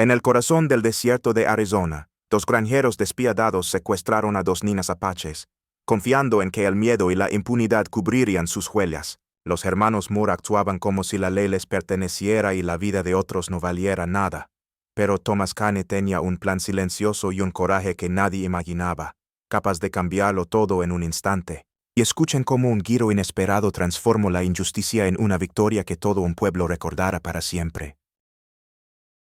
En el corazón del desierto de Arizona, dos granjeros despiadados secuestraron a dos niñas apaches, confiando en que el miedo y la impunidad cubrirían sus huellas. Los hermanos Moore actuaban como si la ley les perteneciera y la vida de otros no valiera nada. Pero Thomas Kane tenía un plan silencioso y un coraje que nadie imaginaba, capaz de cambiarlo todo en un instante. Y escuchen cómo un giro inesperado transformó la injusticia en una victoria que todo un pueblo recordará para siempre.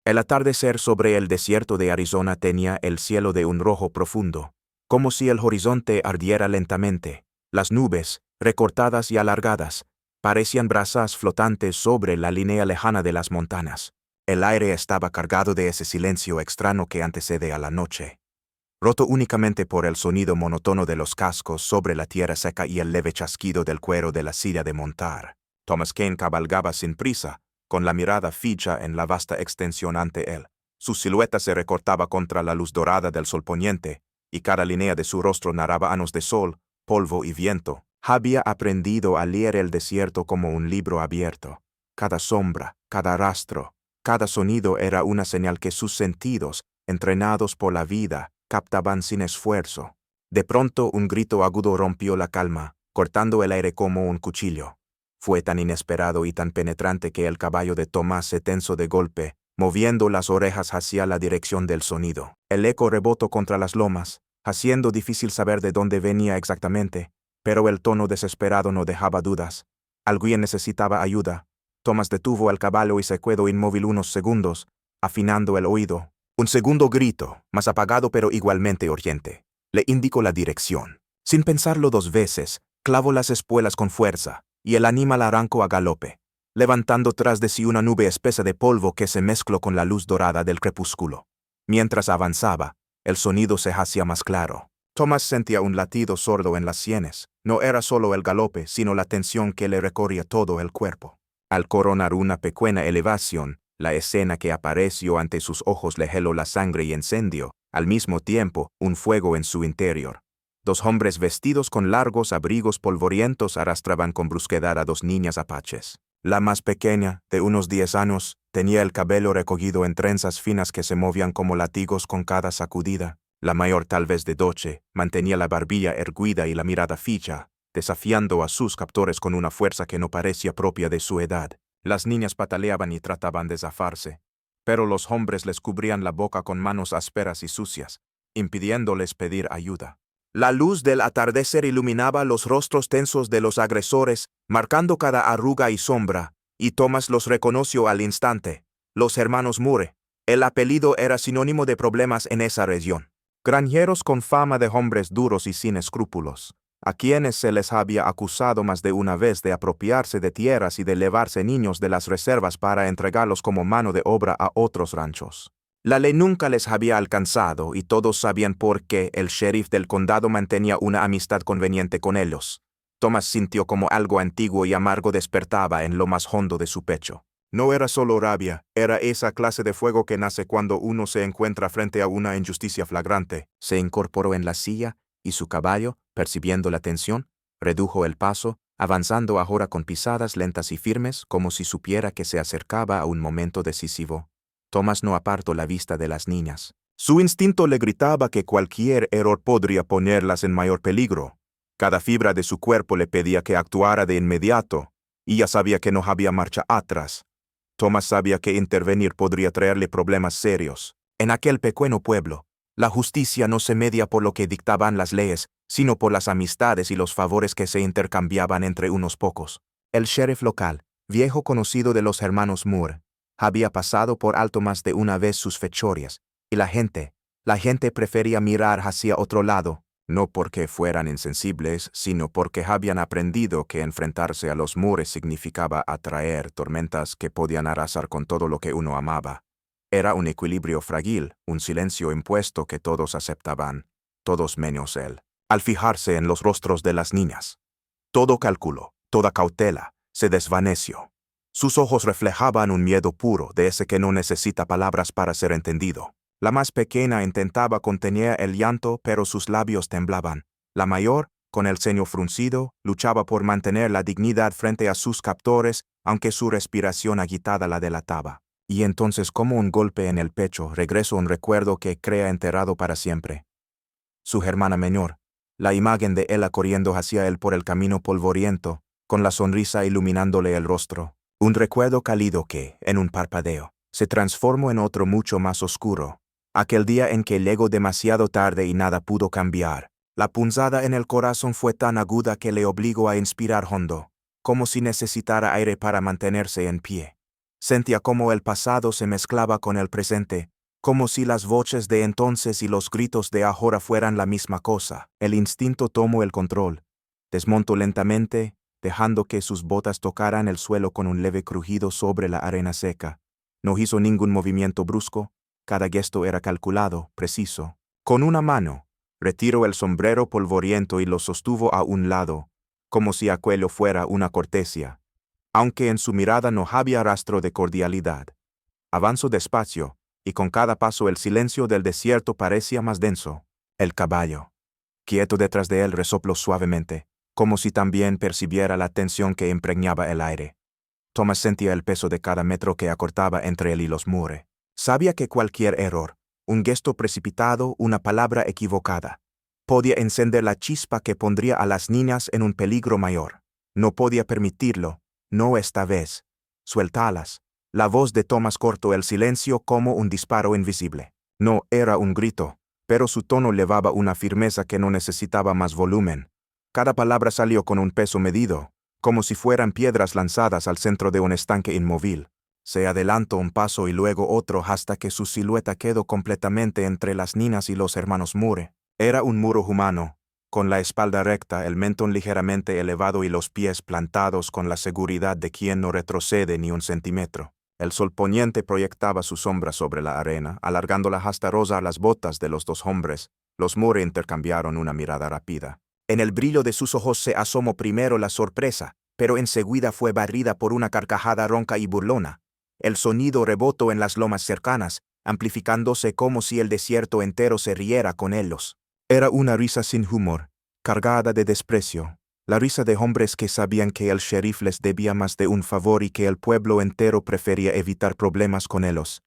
El atardecer sobre el desierto de Arizona tenía el cielo de un rojo profundo, como si el horizonte ardiera lentamente. Las nubes, recortadas y alargadas, parecían brasas flotantes sobre la línea lejana de las montañas. El aire estaba cargado de ese silencio extraño que antecede a la noche, roto únicamente por el sonido monótono de los cascos sobre la tierra seca y el leve chasquido del cuero de la silla de montar. Thomas Kane cabalgaba sin prisa, con la mirada fija en la vasta extensión ante él. Su silueta se recortaba contra la luz dorada del sol poniente, y cada línea de su rostro narraba años de sol, polvo y viento. Había aprendido a leer el desierto como un libro abierto. Cada sombra, cada rastro, cada sonido era una señal que sus sentidos, entrenados por la vida, captaban sin esfuerzo. De pronto un grito agudo rompió la calma, cortando el aire como un cuchillo. Fue tan inesperado y tan penetrante que el caballo de Tomás se tensó de golpe, moviendo las orejas hacia la dirección del sonido. El eco rebotó contra las lomas, haciendo difícil saber de dónde venía exactamente, pero el tono desesperado no dejaba dudas. Alguien necesitaba ayuda. Tomás detuvo al caballo y se quedó inmóvil unos segundos, afinando el oído. Un segundo grito, más apagado pero igualmente urgente, le indicó la dirección. Sin pensarlo dos veces, clavó las espuelas con fuerza, y el animal arrancó a galope, levantando tras de sí una nube espesa de polvo que se mezcló con la luz dorada del crepúsculo. Mientras avanzaba, el sonido se hacía más claro. Thomas sentía un latido sordo en las sienes. No era solo el galope, sino la tensión que le recorría todo el cuerpo. Al coronar una pequeña elevación, la escena que apareció ante sus ojos le heló la sangre y encendió, al mismo tiempo, un fuego en su interior. Dos hombres vestidos con largos abrigos polvorientos arrastraban con brusquedad a dos niñas apaches. La más pequeña, de unos 10 años, tenía el cabello recogido en trenzas finas que se movían como látigos con cada sacudida. La mayor, tal vez de 12, mantenía la barbilla erguida y la mirada fija, desafiando a sus captores con una fuerza que no parecía propia de su edad. Las niñas pataleaban y trataban de zafarse, pero los hombres les cubrían la boca con manos ásperas y sucias, impidiéndoles pedir ayuda. La luz del atardecer iluminaba los rostros tensos de los agresores, marcando cada arruga y sombra, y Thomas los reconoció al instante. Los hermanos Moore. El apellido era sinónimo de problemas en esa región. Granjeros con fama de hombres duros y sin escrúpulos, a quienes se les había acusado más de una vez de apropiarse de tierras y de llevarse niños de las reservas para entregarlos como mano de obra a otros ranchos. La ley nunca les había alcanzado y todos sabían por qué el sheriff del condado mantenía una amistad conveniente con ellos. Thomas sintió como algo antiguo y amargo despertaba en lo más hondo de su pecho. No era solo rabia, era esa clase de fuego que nace cuando uno se encuentra frente a una injusticia flagrante. Se incorporó en la silla y su caballo, percibiendo la tensión, redujo el paso, avanzando ahora con pisadas lentas y firmes como si supiera que se acercaba a un momento decisivo. Thomas no apartó la vista de las niñas. Su instinto le gritaba que cualquier error podría ponerlas en mayor peligro. Cada fibra de su cuerpo le pedía que actuara de inmediato, y ya sabía que no había marcha atrás. Thomas sabía que intervenir podría traerle problemas serios. En aquel pequeño pueblo, la justicia no se media por lo que dictaban las leyes, sino por las amistades y los favores que se intercambiaban entre unos pocos. El sheriff local, viejo conocido de los hermanos Moore, había pasado por alto más de una vez sus fechorías, y la gente prefería mirar hacia otro lado, no porque fueran insensibles, sino porque habían aprendido que enfrentarse a los Moore significaba atraer tormentas que podían arrasar con todo lo que uno amaba. Era un equilibrio frágil, un silencio impuesto que todos aceptaban, todos menos él. Al fijarse en los rostros de las niñas, todo cálculo, toda cautela, se desvaneció. Sus ojos reflejaban un miedo puro, de ese que no necesita palabras para ser entendido. La más pequeña intentaba contener el llanto, pero sus labios temblaban. La mayor, con el ceño fruncido, luchaba por mantener la dignidad frente a sus captores, aunque su respiración agitada la delataba. Y entonces, como un golpe en el pecho, regresó un recuerdo que crea enterrado para siempre. Su hermana menor, la imagen de ella corriendo hacia él por el camino polvoriento, con la sonrisa iluminándole el rostro. Un recuerdo cálido que, en un parpadeo, se transformó en otro mucho más oscuro. Aquel día en que llegó demasiado tarde y nada pudo cambiar. La punzada en el corazón fue tan aguda que le obligó a inspirar hondo, como si necesitara aire para mantenerse en pie. Sentía cómo el pasado se mezclaba con el presente, como si las voces de entonces y los gritos de ahora fueran la misma cosa. El instinto tomó el control. Desmontó lentamente, dejando que sus botas tocaran el suelo con un leve crujido sobre la arena seca. No hizo ningún movimiento brusco, cada gesto era calculado, preciso. Con una mano, retiró el sombrero polvoriento y lo sostuvo a un lado, como si aquello fuera una cortesía, aunque en su mirada no había rastro de cordialidad. Avanzó despacio, y con cada paso el silencio del desierto parecía más denso. El caballo, quieto detrás de él, resopló suavemente, como si también percibiera la tensión que impregnaba el aire. Thomas sentía el peso de cada metro que acortaba entre él y los muros. Sabía que cualquier error, un gesto precipitado, una palabra equivocada, podía encender la chispa que pondría a las niñas en un peligro mayor. No podía permitirlo, no esta vez. Suéltalas. La voz de Thomas cortó el silencio como un disparo invisible. No era un grito, pero su tono llevaba una firmeza que no necesitaba más volumen. Cada palabra salió con un peso medido, como si fueran piedras lanzadas al centro de un estanque inmóvil. Se adelantó un paso y luego otro hasta que su silueta quedó completamente entre las niñas y los hermanos Moore. Era un muro humano, con la espalda recta, el mentón ligeramente elevado y los pies plantados con la seguridad de quien no retrocede ni un centímetro. El sol poniente proyectaba su sombra sobre la arena, alargándola hasta rozar las botas de los dos hombres. Los Moore intercambiaron una mirada rápida. En el brillo de sus ojos se asomó primero la sorpresa, pero enseguida fue barrida por una carcajada ronca y burlona. El sonido rebotó en las lomas cercanas, amplificándose como si el desierto entero se riera con ellos. Era una risa sin humor, cargada de desprecio, la risa de hombres que sabían que el sheriff les debía más de un favor y que el pueblo entero prefería evitar problemas con ellos.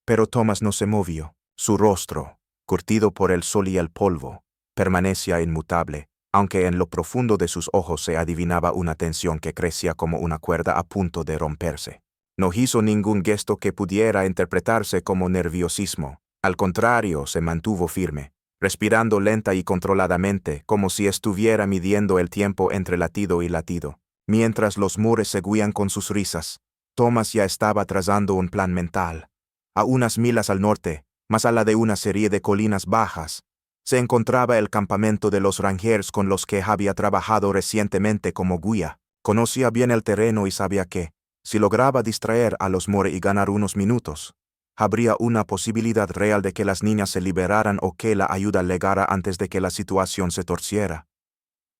Pero Thomas no se movió. Su rostro, curtido por el sol y el polvo, permanecía inmutable, aunque en lo profundo de sus ojos se adivinaba una tensión que crecía como una cuerda a punto de romperse. No hizo ningún gesto que pudiera interpretarse como nerviosismo. Al contrario, se mantuvo firme, respirando lenta y controladamente, como si estuviera midiendo el tiempo entre latido y latido. Mientras los Moore seguían con sus risas, Thomas ya estaba trazando un plan mental. A unas millas al norte, más allá de una serie de colinas bajas, se encontraba el campamento de los Rangers con los que había trabajado recientemente como guía. Conocía bien el terreno y sabía que, si lograba distraer a los Moore y ganar unos minutos, habría una posibilidad real de que las niñas se liberaran o que la ayuda llegara antes de que la situación se torciera.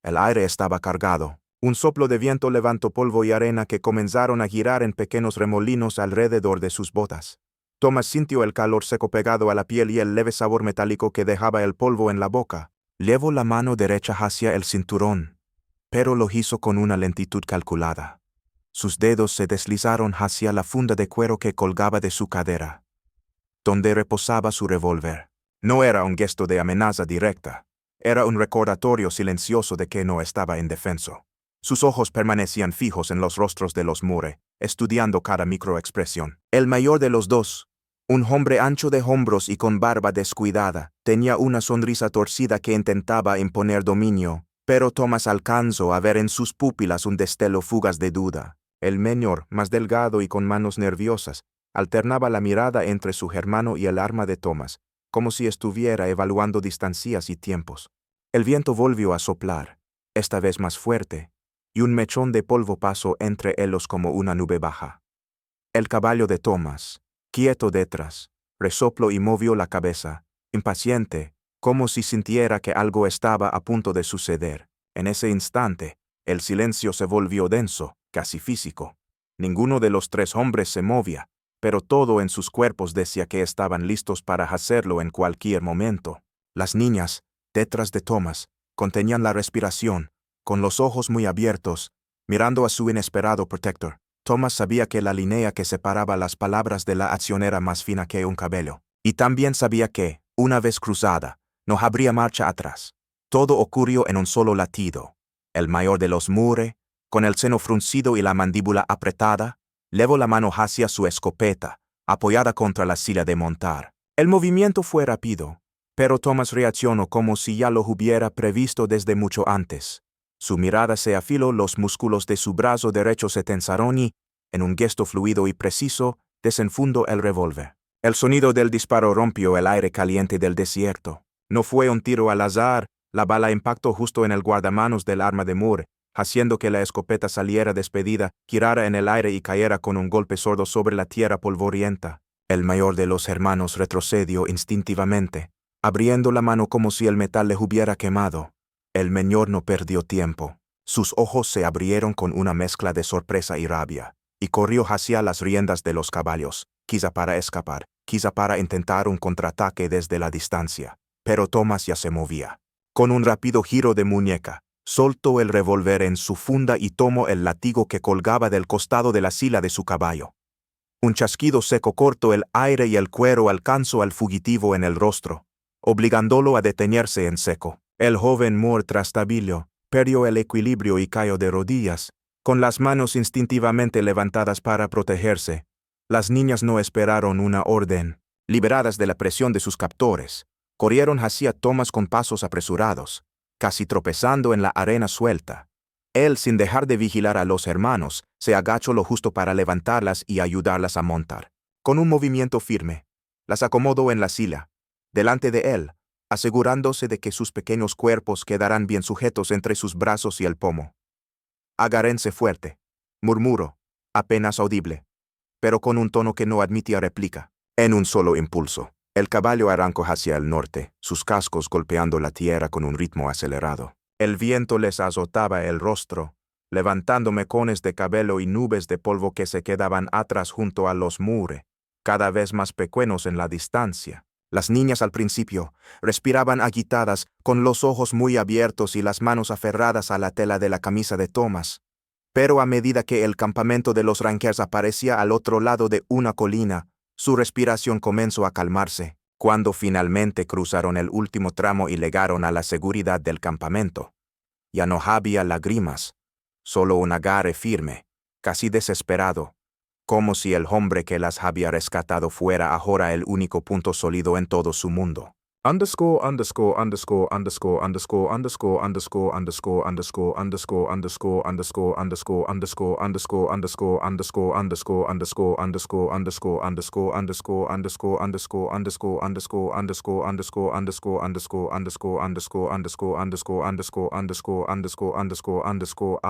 El aire estaba cargado. Un soplo de viento levantó polvo y arena que comenzaron a girar en pequeños remolinos alrededor de sus botas. Thomas sintió el calor seco pegado a la piel y el leve sabor metálico que dejaba el polvo en la boca. Llevó la mano derecha hacia el cinturón, pero lo hizo con una lentitud calculada. Sus dedos se deslizaron hacia la funda de cuero que colgaba de su cadera, donde reposaba su revólver. No era un gesto de amenaza directa, era un recordatorio silencioso de que no estaba indefenso. Sus ojos permanecían fijos en los rostros de los Moore, estudiando cada microexpresión. El mayor de los dos, un hombre ancho de hombros y con barba descuidada, tenía una sonrisa torcida que intentaba imponer dominio, pero Thomas alcanzó a ver en sus pupilas un destello fugaz de duda. El menor, más delgado y con manos nerviosas, alternaba la mirada entre su hermano y el arma de Thomas, como si estuviera evaluando distancias y tiempos. El viento volvió a soplar, esta vez más fuerte, y un mechón de polvo pasó entre ellos como una nube baja. El caballo de Thomas, quieto detrás, resopló y movió la cabeza, impaciente, como si sintiera que algo estaba a punto de suceder. En ese instante, el silencio se volvió denso, casi físico. Ninguno de los tres hombres se movía, pero todo en sus cuerpos decía que estaban listos para hacerlo en cualquier momento. Las niñas, detrás de Thomas, contenían la respiración, con los ojos muy abiertos, mirando a su inesperado protector. Thomas sabía que la línea que separaba las palabras de la acción era más fina que un cabello. Y también sabía que, una vez cruzada, no habría marcha atrás. Todo ocurrió en un solo latido. El mayor de los Moore, con el seno fruncido y la mandíbula apretada, levó la mano hacia su escopeta, apoyada contra la silla de montar. El movimiento fue rápido, pero Thomas reaccionó como si ya lo hubiera previsto desde mucho antes. Su mirada se afiló, los músculos de su brazo derecho se tensaron y, en un gesto fluido y preciso, desenfundó el revólver. El sonido del disparo rompió el aire caliente del desierto. No fue un tiro al azar, la bala impactó justo en el guardamanos del arma de Moore, haciendo que la escopeta saliera despedida, girara en el aire y cayera con un golpe sordo sobre la tierra polvorienta. El mayor de los hermanos retrocedió instintivamente, abriendo la mano como si el metal le hubiera quemado. El menor no perdió tiempo. Sus ojos se abrieron con una mezcla de sorpresa y rabia, y corrió hacia las riendas de los caballos, quizá para escapar, quizá para intentar un contraataque desde la distancia. Pero Thomas ya se movía. Con un rápido giro de muñeca, soltó el revólver en su funda y tomó el látigo que colgaba del costado de la sila de su caballo. Un chasquido seco cortó el aire y el cuero alcanzó al fugitivo en el rostro, obligándolo a detenerse en seco. El joven Moore trastabilló, perdió el equilibrio y cayó de rodillas, con las manos instintivamente levantadas para protegerse. Las niñas no esperaron una orden. Liberadas de la presión de sus captores, corrieron hacia Thomas con pasos apresurados, casi tropezando en la arena suelta. Él, sin dejar de vigilar a los hermanos, se agachó lo justo para levantarlas y ayudarlas a montar. Con un movimiento firme, las acomodó en la silla, delante de él, asegurándose de que sus pequeños cuerpos quedaran bien sujetos entre sus brazos y el pomo. «Agárrense fuerte», murmuró, apenas audible, pero con un tono que no admitía réplica. En un solo impulso, el caballo arrancó hacia el norte, sus cascos golpeando la tierra con un ritmo acelerado. El viento les azotaba el rostro, levantando mecones de cabello y nubes de polvo que se quedaban atrás junto a los Moore, cada vez más pequeños en la distancia. Las niñas al principio respiraban agitadas, con los ojos muy abiertos y las manos aferradas a la tela de la camisa de Thomas. Pero a medida que el campamento de los Rangers aparecía al otro lado de una colina, su respiración comenzó a calmarse. Cuando finalmente cruzaron el último tramo y llegaron a la seguridad del campamento, ya no había lágrimas, solo un agarre firme, casi desesperado, como si el hombre que las había rescatado fuera ahora el único punto sólido en todo su mundo.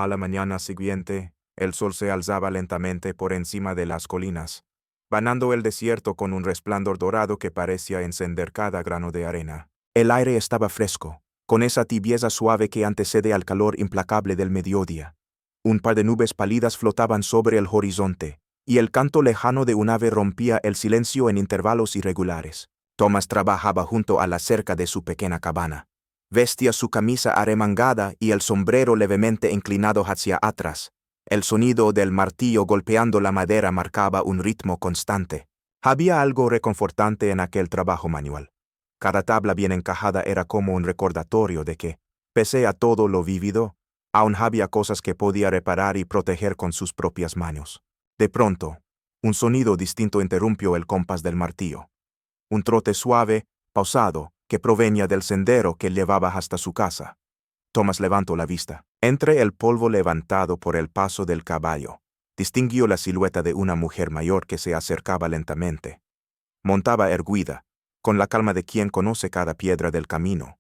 _________________________________________________________________________________________________________________________________A la mañana siguiente, el sol se alzaba lentamente por encima de las colinas, bañando el desierto con un resplandor dorado que parecía encender cada grano de arena. El aire estaba fresco, con esa tibieza suave que antecede al calor implacable del mediodía. Un par de nubes pálidas flotaban sobre el horizonte, y el canto lejano de un ave rompía el silencio en intervalos irregulares. Thomas trabajaba junto a la cerca de su pequeña cabana. Vestía su camisa arremangada y el sombrero levemente inclinado hacia atrás. El sonido del martillo golpeando la madera marcaba un ritmo constante. Había algo reconfortante en aquel trabajo manual. Cada tabla bien encajada era como un recordatorio de que, pese a todo lo vivido, aún había cosas que podía reparar y proteger con sus propias manos. De pronto, un sonido distinto interrumpió el compás del martillo. Un trote suave, pausado, que provenía del sendero que llevaba hasta su casa. Thomas levantó la vista. Entre el polvo levantado por el paso del caballo, distinguió la silueta de una mujer mayor que se acercaba lentamente. Montaba erguida, con la calma de quien conoce cada piedra del camino.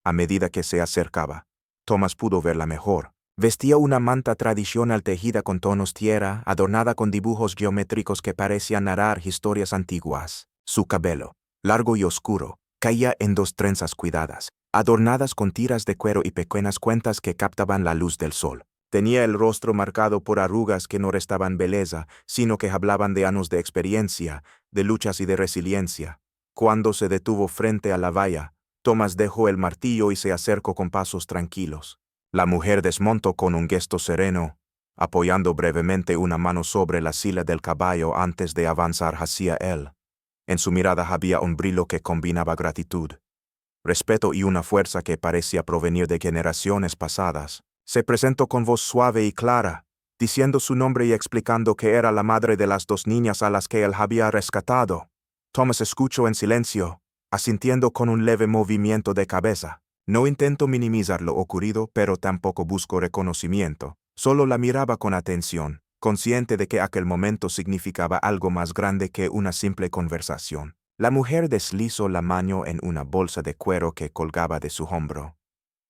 A medida que se acercaba, Thomas pudo verla mejor. Vestía una manta tradicional tejida con tonos tierra, adornada con dibujos geométricos que parecían narrar historias antiguas. Su cabello, largo y oscuro, caía en dos trenzas cuidadas, adornadas con tiras de cuero y pequeñas cuentas que captaban la luz del sol. Tenía el rostro marcado por arrugas que no restaban belleza, sino que hablaban de años de experiencia, de luchas y de resiliencia. Cuando se detuvo frente a la valla, Thomas dejó el martillo y se acercó con pasos tranquilos. La mujer desmontó con un gesto sereno, apoyando brevemente una mano sobre la silla del caballo antes de avanzar hacia él. En su mirada había un brillo que combinaba gratitud, respeto y una fuerza que parecía provenir de generaciones pasadas. Se presentó con voz suave y clara, diciendo su nombre y explicando que era la madre de las dos niñas a las que él había rescatado. Thomas escuchó en silencio, asintiendo con un leve movimiento de cabeza. No intento minimizar lo ocurrido, pero tampoco busco reconocimiento. Solo la miraba con atención, consciente de que aquel momento significaba algo más grande que una simple conversación. La mujer deslizó la mano en una bolsa de cuero que colgaba de su hombro.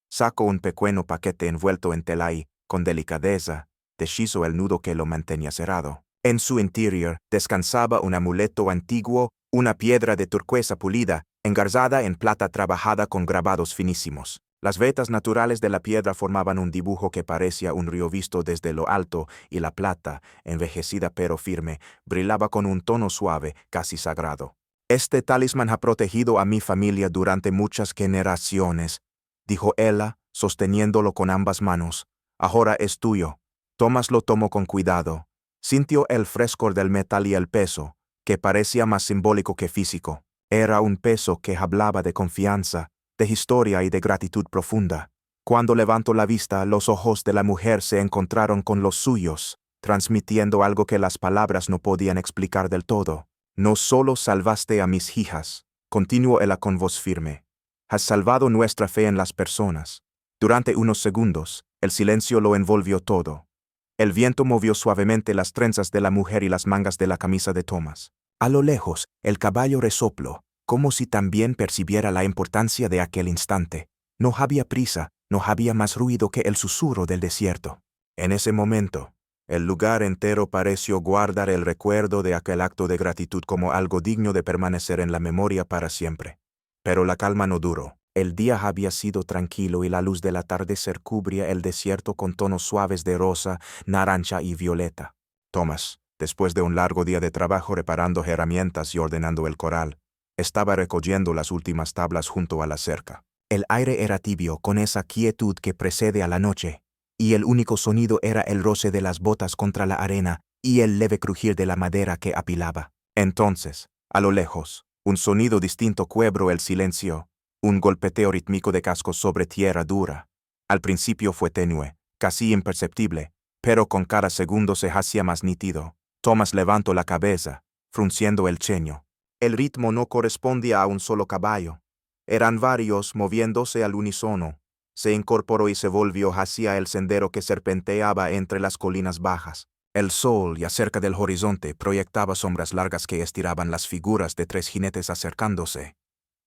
Sacó un pequeño paquete envuelto en tela y, con delicadeza, deshizo el nudo que lo mantenía cerrado. En su interior descansaba un amuleto antiguo, una piedra de turquesa pulida, engarzada en plata trabajada con grabados finísimos. Las vetas naturales de la piedra formaban un dibujo que parecía un río visto desde lo alto, y la plata, envejecida pero firme, brillaba con un tono suave, casi sagrado. Este talismán ha protegido a mi familia durante muchas generaciones, dijo ella, sosteniéndolo con ambas manos. Ahora es tuyo. Thomas lo tomó con cuidado. Sintió el frescor del metal y el peso, que parecía más simbólico que físico. Era un peso que hablaba de confianza, de historia y de gratitud profunda. Cuando levantó la vista, los ojos de la mujer se encontraron con los suyos, transmitiendo algo que las palabras no podían explicar del todo. No solo salvaste a mis hijas, continuó ella con voz firme. Has salvado nuestra fe en las personas. Durante unos segundos, el silencio lo envolvió todo. El viento movió suavemente las trenzas de la mujer y las mangas de la camisa de Thomas. A lo lejos, el caballo resopló, como si también percibiera la importancia de aquel instante. No había prisa, no había más ruido que el susurro del desierto. En ese momento, el lugar entero pareció guardar el recuerdo de aquel acto de gratitud como algo digno de permanecer en la memoria para siempre. Pero la calma no duró. El día había sido tranquilo y la luz del atardecer cubría el desierto con tonos suaves de rosa, naranja y violeta. Thomas, después de un largo día de trabajo reparando herramientas y ordenando el corral, estaba recogiendo las últimas tablas junto a la cerca. El aire era tibio, con esa quietud que precede a la noche, y el único sonido era el roce de las botas contra la arena y el leve crujir de la madera que apilaba. Entonces, a lo lejos, un sonido distinto quebró el silencio, un golpeteo rítmico de cascos sobre tierra dura. Al principio fue tenue, casi imperceptible, pero con cada segundo se hacía más nítido. Thomas levantó la cabeza, frunciendo el ceño. El ritmo no correspondía a un solo caballo. Eran varios moviéndose al unísono. Se incorporó y se volvió hacia el sendero que serpenteaba entre las colinas bajas. El sol, ya cerca del horizonte, proyectaba sombras largas que estiraban las figuras de 3 jinetes acercándose.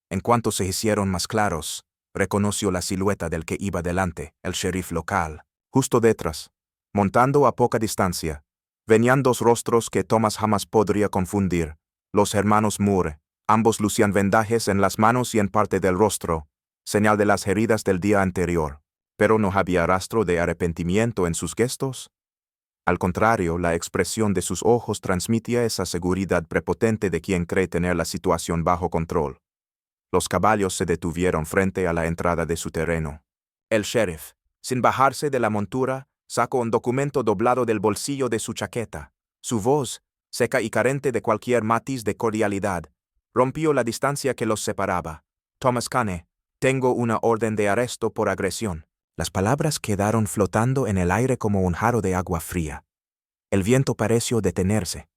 En cuanto se hicieron más claros, reconoció la silueta del que iba delante, el sheriff local. Justo detrás, montando a poca distancia, venían 2 rostros que Thomas jamás podría confundir, los hermanos Moore. Ambos lucían vendajes en las manos y en parte del rostro, señal de las heridas del día anterior. Pero no había rastro de arrepentimiento en sus gestos. Al contrario, la expresión de sus ojos transmitía esa seguridad prepotente de quien cree tener la situación bajo control. Los caballos se detuvieron frente a la entrada de su terreno. El sheriff, sin bajarse de la montura, sacó un documento doblado del bolsillo de su chaqueta. Su voz, seca y carente de cualquier matiz de cordialidad, rompió la distancia que los separaba. Thomas Cane, tengo una orden de arresto por agresión. Las palabras quedaron flotando en el aire como un jarro de agua fría. El viento pareció detenerse.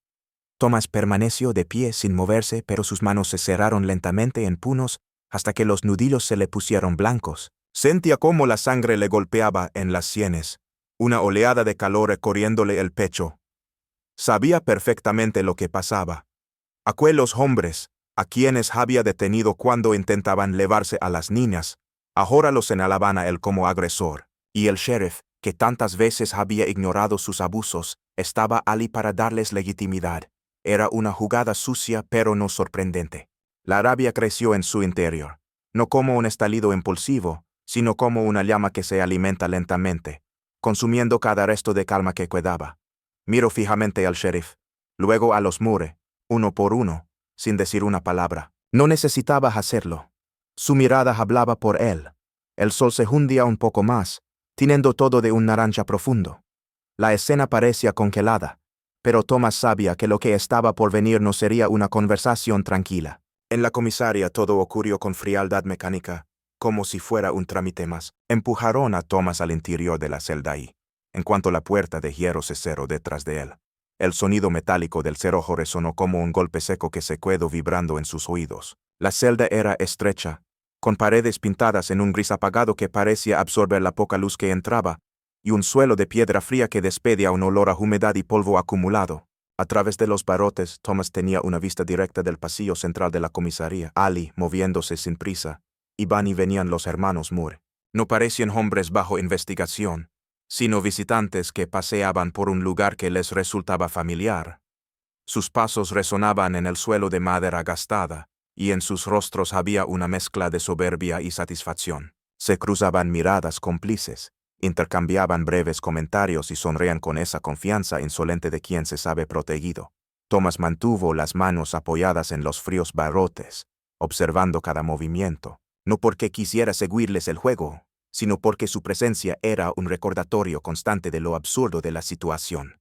Thomas permaneció de pie sin moverse, pero sus manos se cerraron lentamente en puños hasta que los nudillos se le pusieron blancos. Sentía cómo la sangre le golpeaba en las sienes, una oleada de calor recorriéndole el pecho. Sabía perfectamente lo que pasaba. Aquellos hombres, a quienes había detenido cuando intentaban llevarse a las niñas, ahora los señalaban a él como agresor, y el sheriff, que tantas veces había ignorado sus abusos, estaba allí para darles legitimidad. Era una jugada sucia pero no sorprendente. La rabia creció en su interior, no como un estallido impulsivo, sino como una llama que se alimenta lentamente, consumiendo cada resto de calma que quedaba. Miró fijamente al sheriff, luego a los Moore, uno por uno, sin decir una palabra. No necesitaba hacerlo. Su mirada hablaba por él. El sol se hundía un poco más, tiñendo todo de un naranja profundo. La escena parecía congelada, pero Thomas sabía que lo que estaba por venir no sería una conversación tranquila. En la comisaría todo ocurrió con frialdad mecánica, como si fuera un trámite más. Empujaron a Thomas al interior de la celda y, en cuanto la puerta de hierro se cerró detrás de él, el sonido metálico del cerrojo resonó como un golpe seco que se quedó vibrando en sus oídos. La celda era estrecha, con paredes pintadas en un gris apagado que parecía absorber la poca luz que entraba, y un suelo de piedra fría que despedía un olor a humedad y polvo acumulado. A través de los barrotes, Thomas tenía una vista directa del pasillo central de la comisaría. Ali, moviéndose sin prisa, y van y venían los hermanos Moore. No parecían hombres bajo investigación, sino visitantes que paseaban por un lugar que les resultaba familiar. Sus pasos resonaban en el suelo de madera gastada, y en sus rostros había una mezcla de soberbia y satisfacción. Se cruzaban miradas cómplices, intercambiaban breves comentarios y sonreían con esa confianza insolente de quien se sabe protegido. Thomas mantuvo las manos apoyadas en los fríos barrotes, observando cada movimiento, no porque quisiera seguirles el juego, sino porque su presencia era un recordatorio constante de lo absurdo de la situación.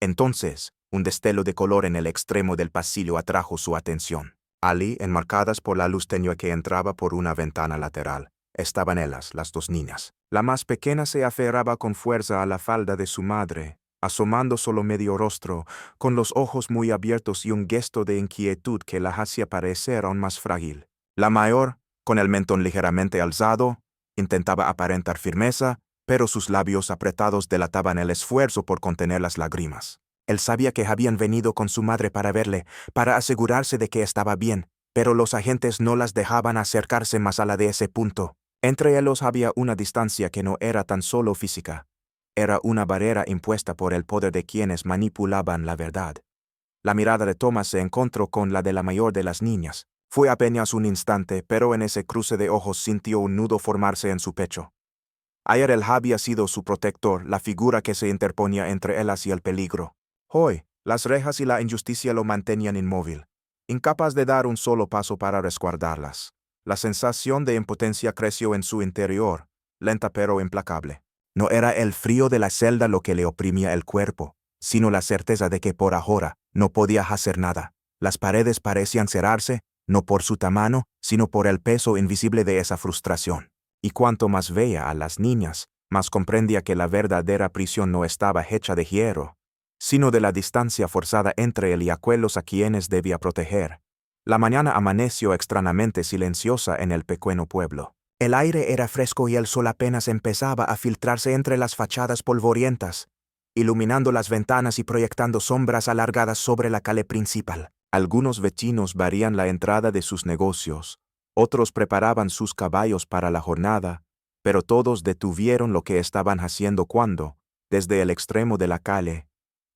Entonces, un destello de color en el extremo del pasillo atrajo su atención. Allí, enmarcadas por la luz tenue que entraba por una ventana lateral, estaban ellas, las dos niñas. La más pequeña se aferraba con fuerza a la falda de su madre, asomando solo medio rostro, con los ojos muy abiertos y un gesto de inquietud que la hacía parecer aún más frágil. La mayor, con el mentón ligeramente alzado, intentaba aparentar firmeza, pero sus labios apretados delataban el esfuerzo por contener las lágrimas. Él sabía que habían venido con su madre para verle, para asegurarse de que estaba bien, pero los agentes no las dejaban acercarse más allá de ese punto. Entre ellos había una distancia que no era tan solo física. Era una barrera impuesta por el poder de quienes manipulaban la verdad. La mirada de Thomas se encontró con la de la mayor de las niñas. Fue apenas un instante, pero en ese cruce de ojos sintió un nudo formarse en su pecho. Ayer él había sido su protector, la figura que se interponía entre ellas y el peligro. Hoy, las rejas y la injusticia lo mantenían inmóvil, incapaz de dar un solo paso para resguardarlas. La sensación de impotencia creció en su interior, lenta pero implacable. No era el frío de la celda lo que le oprimía el cuerpo, sino la certeza de que por ahora no podía hacer nada. Las paredes parecían cerrarse, no por su tamaño, sino por el peso invisible de esa frustración. Y cuanto más veía a las niñas, más comprendía que la verdadera prisión no estaba hecha de hierro, sino de la distancia forzada entre él y aquellos a quienes debía proteger. La mañana amaneció extrañamente silenciosa en el pequeño pueblo. El aire era fresco y el sol apenas empezaba a filtrarse entre las fachadas polvorientas, iluminando las ventanas y proyectando sombras alargadas sobre la calle principal. Algunos vecinos varían la entrada de sus negocios, otros preparaban sus caballos para la jornada, pero todos detuvieron lo que estaban haciendo cuando, desde el extremo de la calle,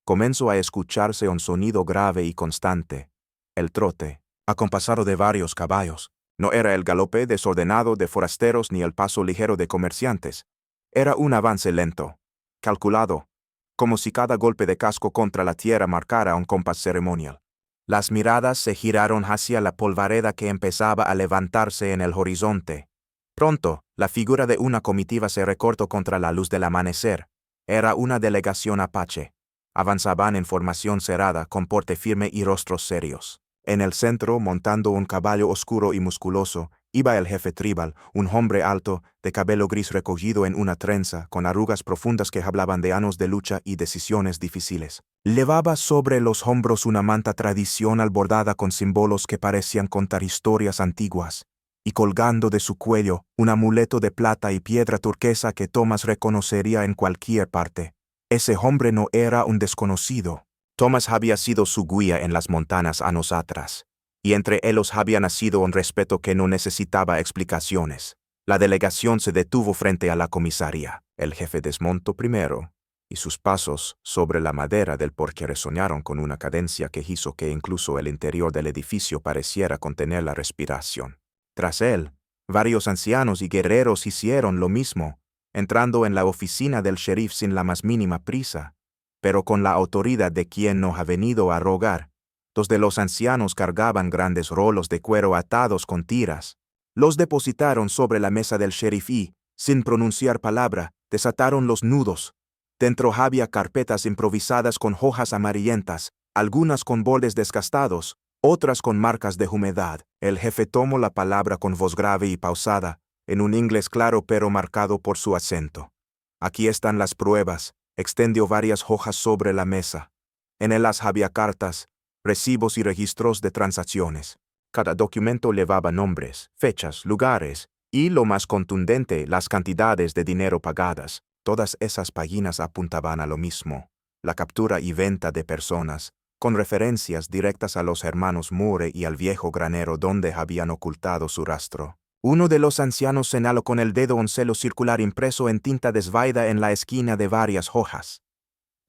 comenzó a escucharse un sonido grave y constante, el trote, acompasado de varios caballos. No era el galope desordenado de forasteros ni el paso ligero de comerciantes. Era un avance lento, calculado, como si cada golpe de casco contra la tierra marcara un compás ceremonial. Las miradas se giraron hacia la polvareda que empezaba a levantarse en el horizonte. Pronto, la figura de una comitiva se recortó contra la luz del amanecer. Era una delegación apache. Avanzaban en formación cerrada, con porte firme y rostros serios. En el centro, montando un caballo oscuro y musculoso, iba el jefe tribal, un hombre alto, de cabello gris recogido en una trenza, con arrugas profundas que hablaban de años de lucha y decisiones difíciles. Llevaba sobre los hombros una manta tradicional bordada con símbolos que parecían contar historias antiguas, y colgando de su cuello un amuleto de plata y piedra turquesa que Thomas reconocería en cualquier parte. Ese hombre no era un desconocido. Thomas había sido su guía en las montañas años atrás, y entre ellos había nacido un respeto que no necesitaba explicaciones. La delegación se detuvo frente a la comisaría. El jefe desmontó primero, y sus pasos sobre la madera del porche resonaron con una cadencia que hizo que incluso el interior del edificio pareciera contener la respiración. Tras él, varios ancianos y guerreros hicieron lo mismo, entrando en la oficina del sheriff sin la más mínima prisa, pero con la autoridad de quien no ha venido a rogar. Dos de los ancianos cargaban grandes rolos de cuero atados con tiras. Los depositaron sobre la mesa del sheriff y, sin pronunciar palabra, desataron los nudos. Dentro había carpetas improvisadas con hojas amarillentas, algunas con bordes desgastados, otras con marcas de humedad. El jefe tomó la palabra con voz grave y pausada, en un inglés claro pero marcado por su acento. Aquí están las pruebas. Extendió varias hojas sobre la mesa. En ellas había cartas, recibos y registros de transacciones. Cada documento llevaba nombres, fechas, lugares, y, lo más contundente, las cantidades de dinero pagadas. Todas esas páginas apuntaban a lo mismo: la captura y venta de personas, con referencias directas a los hermanos Moore y al viejo granero donde habían ocultado su rastro. Uno de los ancianos señaló con el dedo un celo circular impreso en tinta desvaída en la esquina de varias hojas.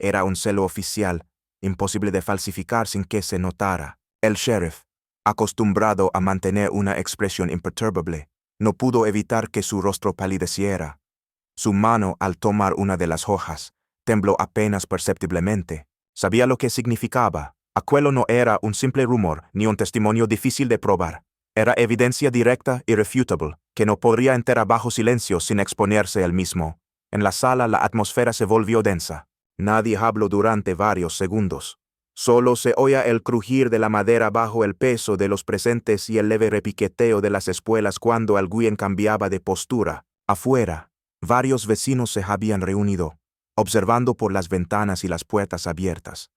Era un celo oficial, imposible de falsificar sin que se notara. El sheriff, acostumbrado a mantener una expresión imperturbable, no pudo evitar que su rostro palideciera. Su mano, al tomar una de las hojas, tembló apenas perceptiblemente. Sabía lo que significaba. Aquello no era un simple rumor ni un testimonio difícil de probar. Era evidencia directa, irrefutable, que no podría entrar bajo silencio sin exponerse él mismo. En la sala la atmósfera se volvió densa. Nadie habló durante varios segundos. Solo se oía el crujir de la madera bajo el peso de los presentes y el leve repiqueteo de las espuelas cuando alguien cambiaba de postura. Afuera, varios vecinos se habían reunido, observando por las ventanas y las puertas abiertas.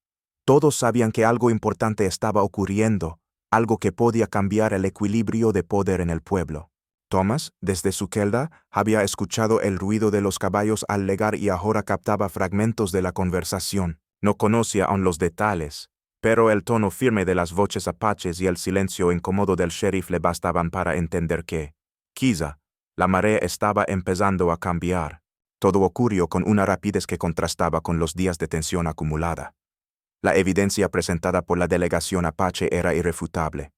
Todos sabían que algo importante estaba ocurriendo, algo que podía cambiar el equilibrio de poder en el pueblo. Thomas, desde su celda, había escuchado el ruido de los caballos al llegar y ahora captaba fragmentos de la conversación. No conocía aún los detalles, pero el tono firme de las voces apaches y el silencio incómodo del sheriff le bastaban para entender que, quizá, la marea estaba empezando a cambiar. Todo ocurrió con una rapidez que contrastaba con los días de tensión acumulada. La evidencia presentada por la delegación apache era irrefutable.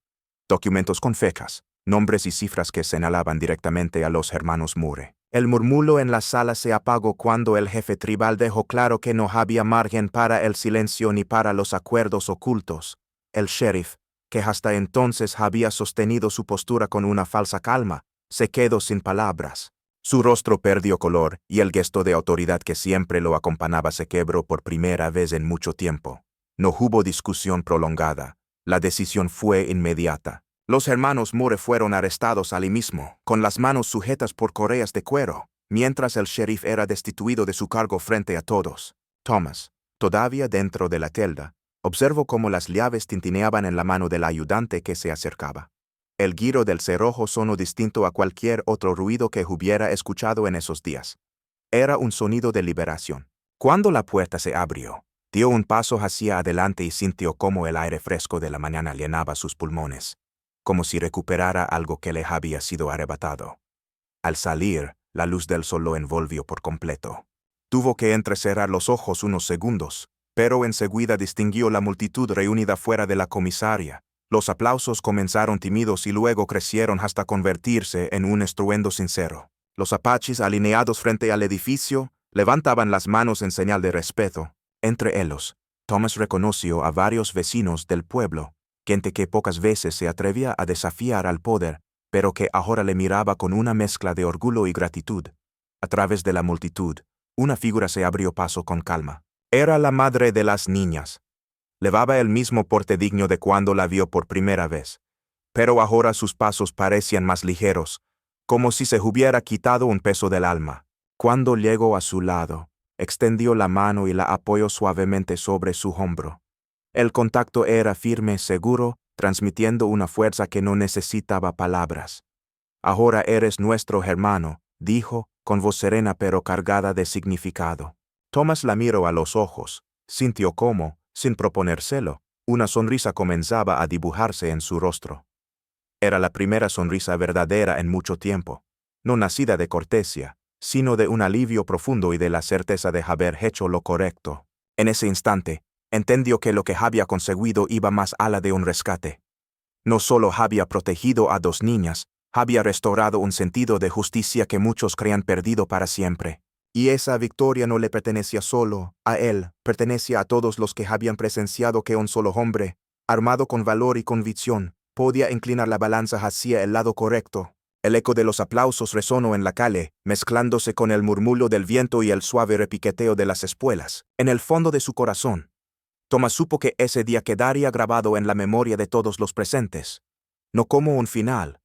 Documentos con fechas, nombres y cifras que señalaban directamente a los hermanos Moore. El murmullo en la sala se apagó cuando el jefe tribal dejó claro que no había margen para el silencio ni para los acuerdos ocultos. El sheriff, que hasta entonces había sostenido su postura con una falsa calma, se quedó sin palabras. Su rostro perdió color y el gesto de autoridad que siempre lo acompañaba se quebró por primera vez en mucho tiempo. No hubo discusión prolongada. La decisión fue inmediata. Los hermanos Moore fueron arrestados allí mismo, con las manos sujetas por correas de cuero, mientras el sheriff era destituido de su cargo frente a todos. Thomas, todavía dentro de la celda, observó cómo las llaves tintineaban en la mano del ayudante que se acercaba. El giro del cerrojo sonó distinto a cualquier otro ruido que hubiera escuchado en esos días. Era un sonido de liberación. Cuando la puerta se abrió, dio un paso hacia adelante y sintió cómo el aire fresco de la mañana llenaba sus pulmones, como si recuperara algo que le había sido arrebatado. Al salir, la luz del sol lo envolvió por completo. Tuvo que entrecerrar los ojos unos segundos, pero enseguida distinguió la multitud reunida fuera de la comisaria. Los aplausos comenzaron tímidos y luego crecieron hasta convertirse en un estruendo sincero. Los apaches alineados frente al edificio levantaban las manos en señal de respeto. Entre ellos, Thomas reconoció a varios vecinos del pueblo, gente que pocas veces se atrevía a desafiar al poder, pero que ahora le miraba con una mezcla de orgullo y gratitud. A través de la multitud, una figura se abrió paso con calma. Era la madre de las niñas. Llevaba el mismo porte digno de cuando la vio por primera vez, pero ahora sus pasos parecían más ligeros, como si se hubiera quitado un peso del alma. Cuando llegó a su lado, extendió la mano y la apoyó suavemente sobre su hombro. El contacto era firme, seguro, transmitiendo una fuerza que no necesitaba palabras. «Ahora eres nuestro hermano», dijo, con voz serena pero cargada de significado. Thomas la miró a los ojos, sintió cómo, sin proponérselo, una sonrisa comenzaba a dibujarse en su rostro. Era la primera sonrisa verdadera en mucho tiempo, no nacida de cortesía, sino de un alivio profundo y de la certeza de haber hecho lo correcto. En ese instante, entendió que lo que había conseguido iba más allá de un rescate. No solo había protegido a 2 niñas, había restaurado un sentido de justicia que muchos creían perdido para siempre. Y esa victoria no le pertenecía solo a él, pertenecía a todos los que habían presenciado que un solo hombre, armado con valor y convicción, podía inclinar la balanza hacia el lado correcto. El eco de los aplausos resonó en la calle, mezclándose con el murmullo del viento y el suave repiqueteo de las espuelas. En el fondo de su corazón, Thomas supo que ese día quedaría grabado en la memoria de todos los presentes, no como un final,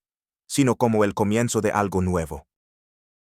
sino como el comienzo de algo nuevo.